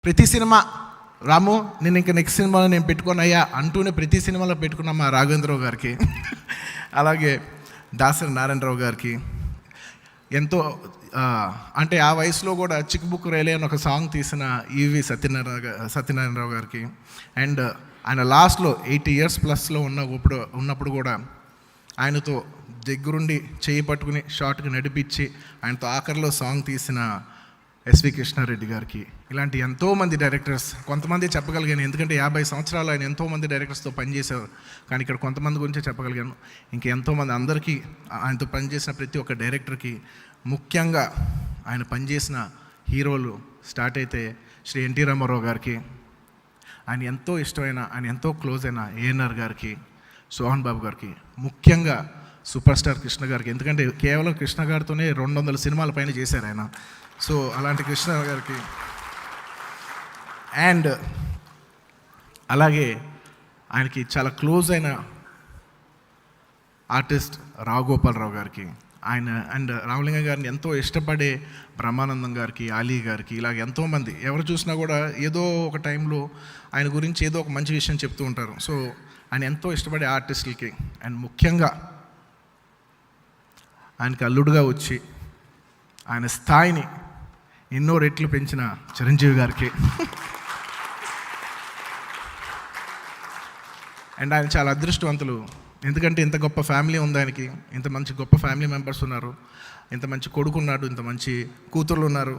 ప్రతి సినిమా రాము నేను ఇంకా నెక్స్ట్ సినిమాలో నేను పెట్టుకున్నాయా అంటూనే ప్రతి సినిమాలో పెట్టుకున్న మా రాఘవేంద్రరావు గారికి అలాగే దాసరి నారాయణరావు గారికి ఎంతో అంటే ఆ వయసులో కూడా చిక్ బుక్ రైలే అని ఒక సాంగ్ తీసిన ఈవి సత్యనారాయణరావు గారికి అండ్ ఆయన లాస్ట్లో 80 years ప్లస్లో ఉన్నప్పుడు కూడా ఆయనతో దగ్గరుండి చేయి పట్టుకుని షార్ట్కి నడిపించి ఆయనతో ఆఖరిలో సాంగ్ తీసిన ఎస్వి కృష్ణారెడ్డి గారికి, ఇలాంటి ఎంతోమంది డైరెక్టర్స్, కొంతమంది చెప్పగలిగాను ఎందుకంటే 50 సంవత్సరాలు ఆయన ఎంతోమంది డైరెక్టర్స్తో పనిచేశారు, కానీ ఇక్కడ కొంతమంది గురించే చెప్పగలిగాను. ఎంతోమంది అందరికీ ఆయనతో పనిచేసిన ప్రతి ఒక్క డైరెక్టర్కి, ముఖ్యంగా ఆయన పనిచేసిన హీరోలు స్టార్ట్ అయితే శ్రీ ఎన్టీ రామారావు గారికి, ఆయన ఎంతో ఇష్టమైన ఆయన ఎంతో క్లోజ్ అయిన ఏఎన్ఆర్ గారికి, సోహన్ బాబు గారికి, ముఖ్యంగా సూపర్ స్టార్ కృష్ణ గారికి, ఎందుకంటే కేవలం కృష్ణ గారితోనే 200 సినిమాల పైన చేశారు ఆయన. సో అలాంటి కృష్ణ గారికి అండ్ అలాగే ఆయనకి చాలా క్లోజ్ అయిన ఆర్టిస్ట్ రావుగోపాలరావు గారికి, ఆయన అండ్ రామలింగం గారిని ఎంతో ఇష్టపడే బ్రహ్మానందం గారికి, ఆలీ గారికి, ఇలాగ ఎంతోమంది ఎవరు చూసినా కూడా ఏదో ఒక టైంలో ఆయన గురించి ఏదో ఒక మంచి విషయం చెప్తూ ఉంటారు. సో ఆయన ఎంతో ఇష్టపడే ఆర్టిస్టులకి అండ్ ముఖ్యంగా ఆయనకి అల్లుడుగా వచ్చి ఆయన స్థాయిని ఎన్నో రెట్లు పెంచిన చిరంజీవి గారికి అండ్ ఆయన చాలా అదృష్టవంతులు, ఎందుకంటే ఇంత గొప్ప ఫ్యామిలీ ఉంది ఆయనకి, ఇంత మంచి గొప్ప ఫ్యామిలీ మెంబర్స్ ఉన్నారు, ఇంత మంచి కొడుకు ఉన్నాడు, ఇంత మంచి కూతుర్లు ఉన్నారు.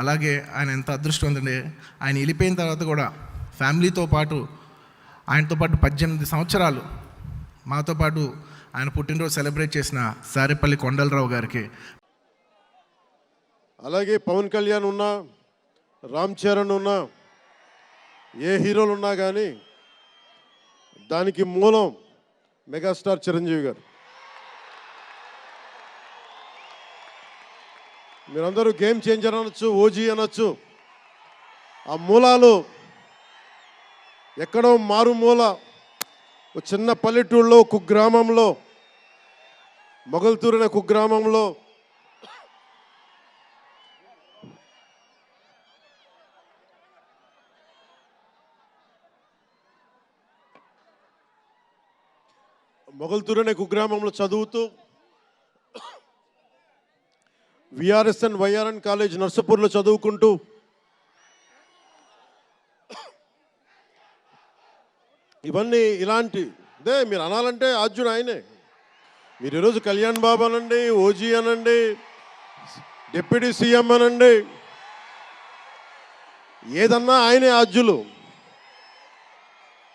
అలాగే ఆయన ఎంత అదృష్టవంతుండే, ఆయన వెళ్ళిపోయిన తర్వాత కూడా ఫ్యామిలీతో పాటు ఆయనతో పాటు 18 సంవత్సరాలు మాతో పాటు ఆయన పుట్టినరోజు సెలబ్రేట్ చేసిన సారేపల్లి కొండలరావు గారికి, అలాగే పవన్ కళ్యాణ్ ఉన్నా, రామ్ చరణ్ ఉన్నా, ఏ హీరోలు ఉన్నా కానీ దానికి మూలం మెగాస్టార్ చిరంజీవి గారు. మీరందరూ గేమ్ చేంజర్ అనొచ్చు, ఓజీ అనొచ్చు. ఆ మూలాలు ఎక్కడో మారుమూల ఒక చిన్న పల్లెటూళ్ళలో, కుగ్రామంలో, మొగల్తూరు అనే కుగ్రామంలో చదువుతూ విఆర్ఎస్ఎన్ వైఆర్ఎన్ కాలేజ్ నర్సపూర్లో చదువుకుంటూ ఇవన్నీ ఇలాంటిదే మీరు అనాలంటే ఆద్యుడు ఆయనే. మీరు ఈరోజు కళ్యాణ్ బాబు అనండి, ఓజీ అనండి, డిప్యూటీ సీఎం అనండి, ఏదన్నా ఆయనే ఆద్యులు.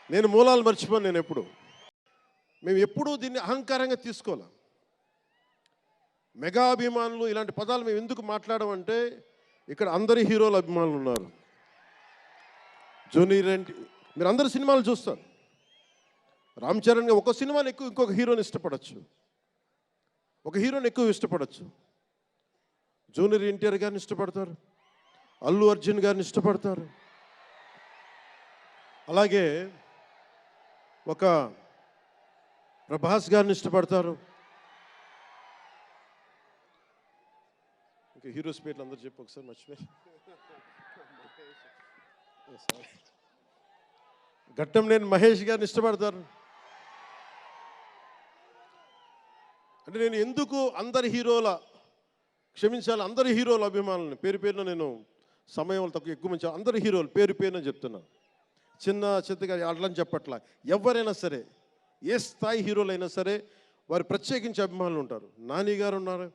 నేను మూలాలు మర్చిపోను. మేము ఎప్పుడూ దీన్ని అహంకారంగా తీసుకోవాలి. మెగా అభిమానులు ఇలాంటి పదాలు మేము ఎందుకు మాట్లాడమంటే, ఇక్కడ అందరి హీరోల అభిమానులు ఉన్నారు. జూనియర్ ఎన్టీ, మీరు అందరు సినిమాలు చూస్తారు. రామ్ చరణ్ ఒక సినిమాని ఎక్కువ ఇంకొక హీరోని ఇష్టపడచ్చు, ఒక హీరోని ఎక్కువ ఇష్టపడచ్చు. జూనియర్ ఎన్టీఆర్ గారిని ఇష్టపడతారు, అల్లు అర్జున్ గారిని ఇష్టపడతారు, అలాగే ఒక ప్రభాస్ గారిని ఇష్టపడతారు. ఇంకా హీరోస్ పేర్లు అందరూ చెప్పు ఒకసారి, మర్చిపోయి. ఘట్టంనేని మహేష్ గారిని ఇష్టపడతారు. అంటే నేను ఎందుకు అందరి హీరోల అభిమానులని పేరు పేరున, నేను సమయం తక్కువ ఎక్కువ మంచి అందరి హీరోలు పేరు పేరున చెప్తున్నాను. చిన్నగా అట్లని చెప్పట్లా. ఎవరైనా సరే, ఏ స్థాయి హీరోలైనా సరే వారు ప్రత్యేకించి అభిమానులు ఉంటారు. నాని గారు ఉన్నారు,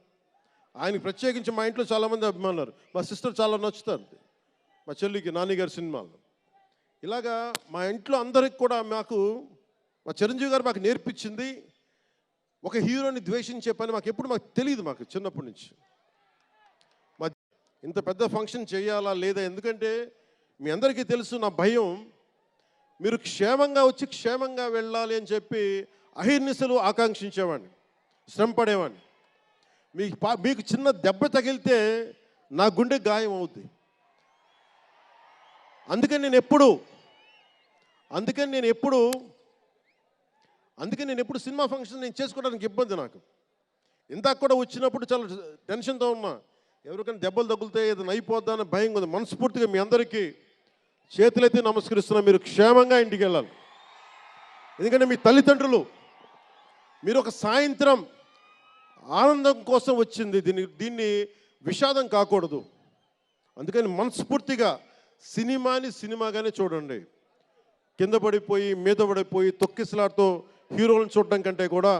ఆయనకి ప్రత్యేకించి మా ఇంట్లో చాలామంది అభిమానులు ఉన్నారు. మా సిస్టర్ చాలా నచ్చుతారు మా చెల్లికి నాని గారి సినిమాలు. ఇలాగా మా ఇంట్లో అందరికి కూడా మా చిరంజీవి గారు మాకు నేర్పించింది, ఒక హీరోని ద్వేషించే పని మాకు తెలియదు. మాకు చిన్నప్పటి నుంచి ఇంత పెద్ద ఫంక్షన్ చేయాలా లేదా, ఎందుకంటే మీ అందరికీ తెలుసు నా భయం, మీరు క్షేమంగా వచ్చి క్షేమంగా వెళ్ళాలి అని చెప్పి అహిర్నిశలు ఆకాంక్షించేవాడిని, శ్రమపడేవాడిని. మీకు చిన్న దెబ్బ తగిలితే నా గుండె గాయం అవుద్ది. అందుకని నేను ఎప్పుడు సినిమా ఫంక్షన్ నేను చేసుకోవడానికి ఇబ్బంది నాకు. ఇందాక కూడా వచ్చినప్పుడు చాలా టెన్షన్తో ఉన్నా, ఎవరికైనా దెబ్బలు తగులుతాయి, ఏదైనా అయిపోద్దా అని భయం ఉంది. మనస్ఫూర్తిగా మీ అందరికీ చేతులైతే నమస్కరిస్తున్నా, మీరు క్షేమంగా ఇంటికి వెళ్ళాలి. ఎందుకంటే మీ తల్లిదండ్రులు మీరు ఒక సాయంత్రం ఆనందం కోసం వచ్చింది, దీన్ని విషాదం కాకూడదు. అందుకని మనస్ఫూర్తిగా సినిమాని సినిమాగానే చూడండి. కింద పడిపోయి మీద పడిపోయి తొక్కిసలాడుతూ హీరోలను చూడడం కంటే కూడా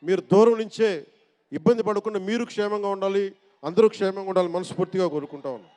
మీరు దూరం నుంచే ఇబ్బంది పడకుండా మీరు క్షేమంగా ఉండాలి, అందరూ క్షేమంగా ఉండాలి మనస్ఫూర్తిగా కోరుకుంటా ఉన్నాను.